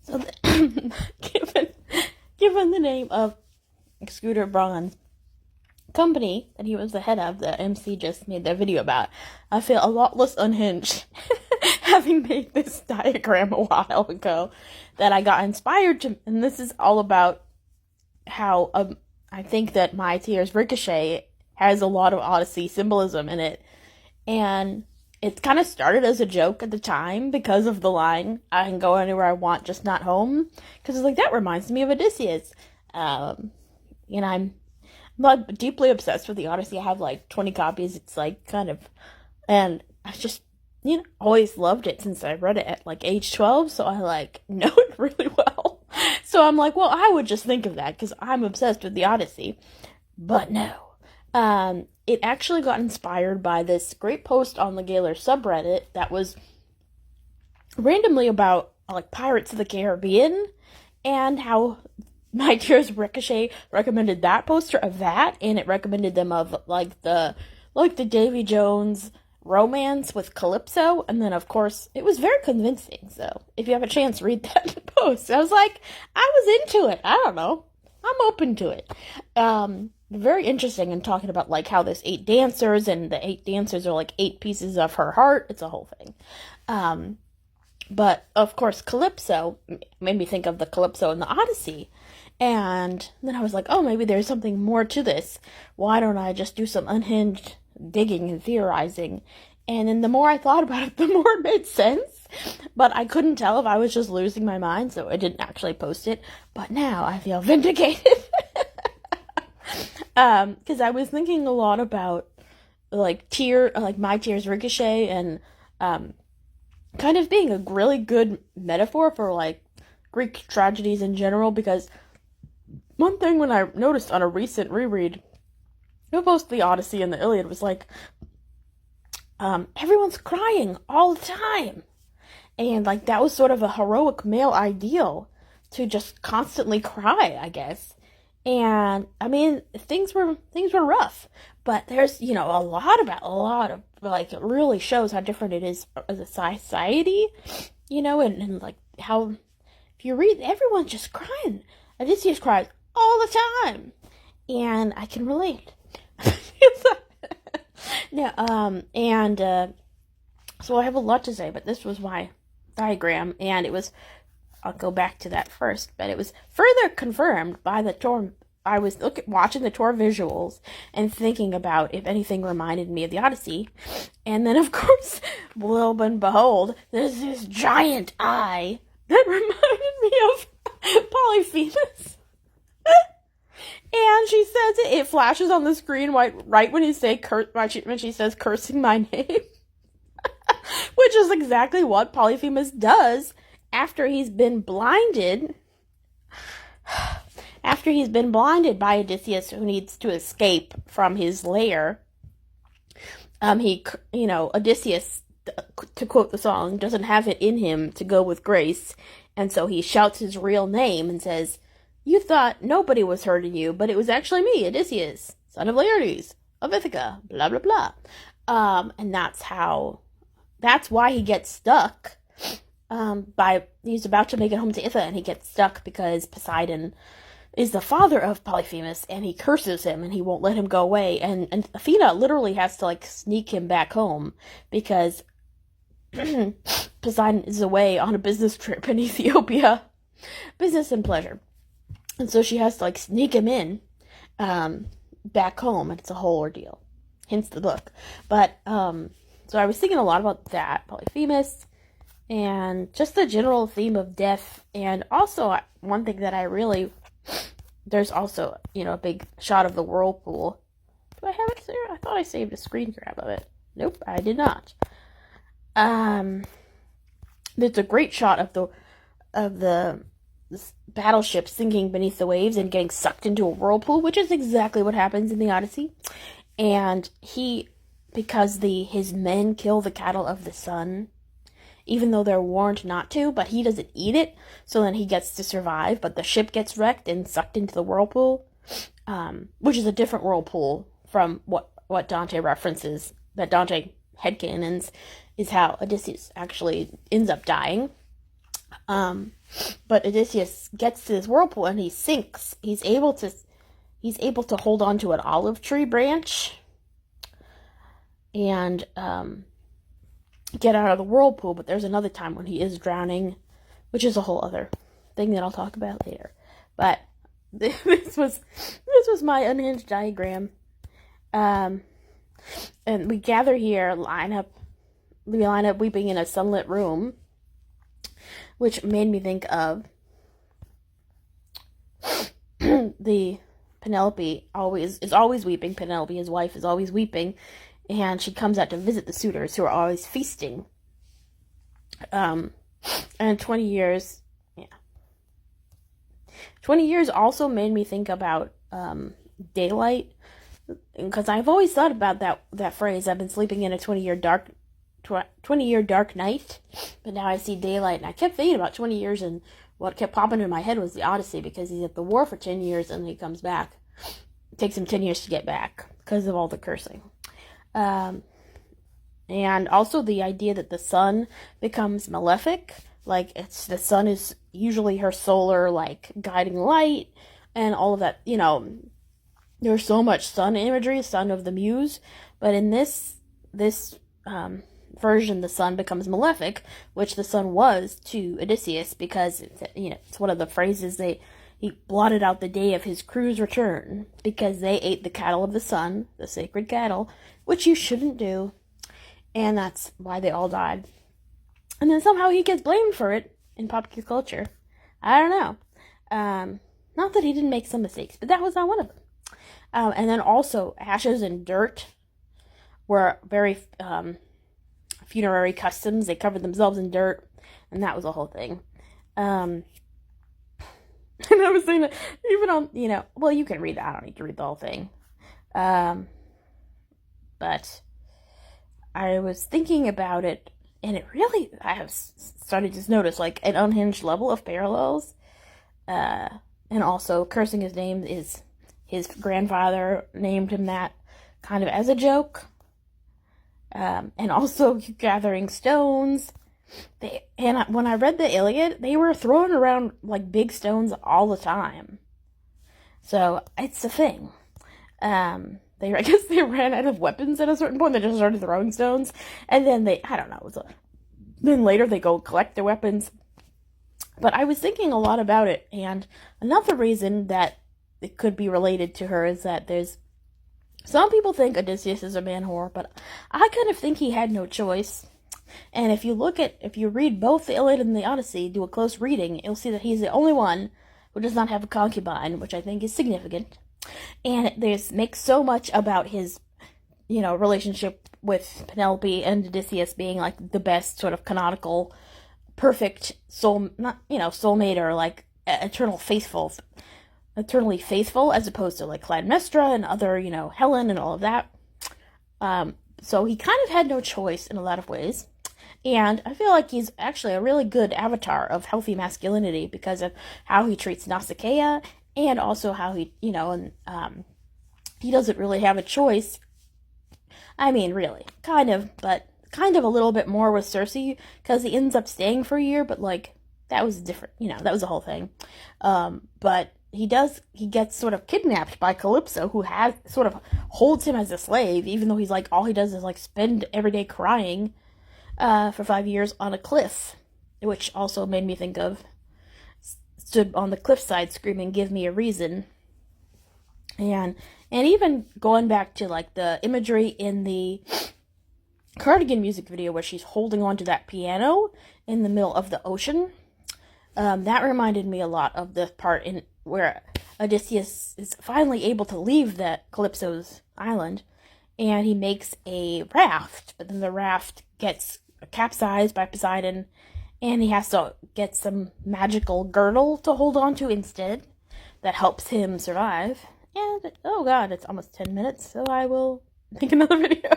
So, given given the name of Scooter Braun's company that he was the head of, the MC just made that video about, I feel a lot less unhinged having made this diagram a while ago that I got inspired to. And this is all about how I think that My Tears Ricochet has a lot of Odyssey symbolism in it. And it kind of started as a joke at the time because of the line, I can go anywhere I want, just not home. Because it's like, that reminds me of Odysseus. And I'm not deeply obsessed with the Odyssey. I have like 20 copies. It's like kind of, and I just, always loved it since I read it at like age 12. So I like know it really well. So I'm like, well, I would just think of that because I'm obsessed with the Odyssey. But no. It actually got inspired by this great post on the Gaylor subreddit that was randomly about like Pirates of the Caribbean and how My Tears Ricochet recommended that poster of that, and it recommended them of like the Davy Jones romance with Calypso, and then of course it was very convincing. So if you have a chance, read that post. I was like, I was into it. I don't know. I'm open to it. Very interesting and talking about like how there's 8 dancers and the 8 dancers are like 8 pieces of her heart. It's a whole thing. But of course Calypso made me think of the Calypso in the Odyssey. And then I was like, oh, maybe there's something more to this. Why don't I just do some unhinged digging and theorizing? And then the more I thought about it, the more it made sense. But I couldn't tell if I was just losing my mind, so I didn't actually post it. But now I feel vindicated. Because I was thinking a lot about like My Tears Ricochet and kind of being a really good metaphor for like Greek tragedies in general. Because one thing when I noticed on a recent reread of both the Odyssey and the Iliad was like, everyone's crying all the time. And like that was sort of a heroic male ideal to just constantly cry, I guess. And I mean, things were rough, but there's, a lot of like, it really shows how different it is as a society, and like how, if you read, everyone's just crying. Odysseus cries all the time, and I can relate. So I have a lot to say, but this was my diagram, and it was, I'll go back to that first, but it was further confirmed by the tour. I was watching the tour visuals and thinking about if anything reminded me of the Odyssey. And then, of course, lo and behold, there's this giant eye that reminded me of Polyphemus. And she says it flashes on the screen right when when she says cursing my name. Which is exactly what Polyphemus does after he's been blinded. After he's been blinded by Odysseus, who needs to escape from his lair. Odysseus, to quote the song, doesn't have it in him to go with grace. And so he shouts his real name and says, you thought nobody was hurting you, but it was actually me, Odysseus, son of Laertes, of Ithaca, blah, blah, blah. And that's why he gets stuck. He's about to make it home to Ithaca, and he gets stuck because Poseidon is the father of Polyphemus, and he curses him, and he won't let him go away. And Athena literally has to, like, sneak him back home, because Poseidon is away on a business trip in Ethiopia. Business and pleasure. And so she has to, like, sneak him in, back home, and it's a whole ordeal. Hence the book. But, so I was thinking a lot about that, Polyphemus, and just the general theme of death. And also, one thing that there's also, a big shot of the whirlpool. Do I have it there? I thought I saved a screen grab of it. Nope, I did not. There's a great shot of the battleship sinking beneath the waves and getting sucked into a whirlpool, which is exactly what happens in the Odyssey. And because his men kill the cattle of the sun, even though they're warned not to, but he doesn't eat it, so then he gets to survive, but the ship gets wrecked and sucked into the whirlpool, which is a different whirlpool from what Dante references, that Dante headcanons, is how Odysseus actually ends up dying. But Odysseus gets to this whirlpool and he sinks. He's able to hold on to an olive tree branch and get out of the whirlpool. But there's another time when he is drowning, which is a whole other thing that I'll talk about later. But this was my unhinged diagram. And we gather here, line up weeping in a sunlit room, which made me think of the Penelope is always weeping. Penelope, his wife, is always weeping, and she comes out to visit the suitors who are always feasting. And 20 years, 20 years also made me think about daylight, because I've always thought about that phrase. I've been sleeping in a 20-year dark night, but now I see daylight, and I kept thinking about 20 years, and what kept popping in my head was the Odyssey, because he's at the war for 10 years, and he comes back. It takes him 10 years to get back, because of all the cursing. And also the idea that the sun becomes malefic, like the sun is usually her solar, like, guiding light, and all of that, there's so much sun imagery, son of the muse, but in this version, the sun becomes malefic, which the sun was to Odysseus, because it's one of the phrases he blotted out the day of his crew's return, because they ate the cattle of the sun, the sacred cattle, which you shouldn't do, and that's why they all died. And then somehow he gets blamed for it in popular culture. I don't know. Not that he didn't make some mistakes, but that was not one of them. And then also, ashes and dirt were very funerary customs. They covered themselves in dirt, and that was a whole thing. And I was saying that even on, well, you can read it. I don't need to read the whole thing. But I was thinking about it, and it really, I have started to notice, like, an unhinged level of parallels. And also, cursing his name is... His grandfather named him that kind of as a joke. And also gathering stones. When I read the Iliad, they were throwing around like big stones all the time. So it's a thing. I guess they ran out of weapons at a certain point. They just started throwing stones. And then then later they go collect their weapons. But I was thinking a lot about it. And another reason that it could be related to her is that some people think Odysseus is a man whore, but I kind of think he had no choice. And if you read both the Iliad and the Odyssey, do a close reading, you'll see that he's the only one who does not have a concubine, which I think is significant. And this makes so much about his, relationship with Penelope and Odysseus being like the best sort of canonical, perfect soulmate, or like eternally faithful, as opposed to like Clytemnestra and other, Helen and all of that. So he kind of had no choice in a lot of ways. And I feel like he's actually a really good avatar of healthy masculinity because of how he treats Nausicaa, and also how he, he doesn't really have a choice. I mean, really, kind of, but kind of a little bit more with Circe, because he ends up staying for a year, but like, that was different, that was the whole thing. But he gets sort of kidnapped by Calypso, who sort of holds him as a slave, even though he's like, all he does is like spend every day crying, for 5 years on a cliff, which also made me think of, stood on the cliffside screaming, "Give me a reason." And even going back to like the imagery in the Cardigan music video where she's holding onto that piano in the middle of the ocean, that reminded me a lot of the part in where Odysseus is finally able to leave that Calypso's island, and he makes a raft, but then the raft gets capsized by Poseidon, and he has to get some magical girdle to hold on to instead that helps him survive. And, oh god, it's almost 10 minutes, so I will make another video.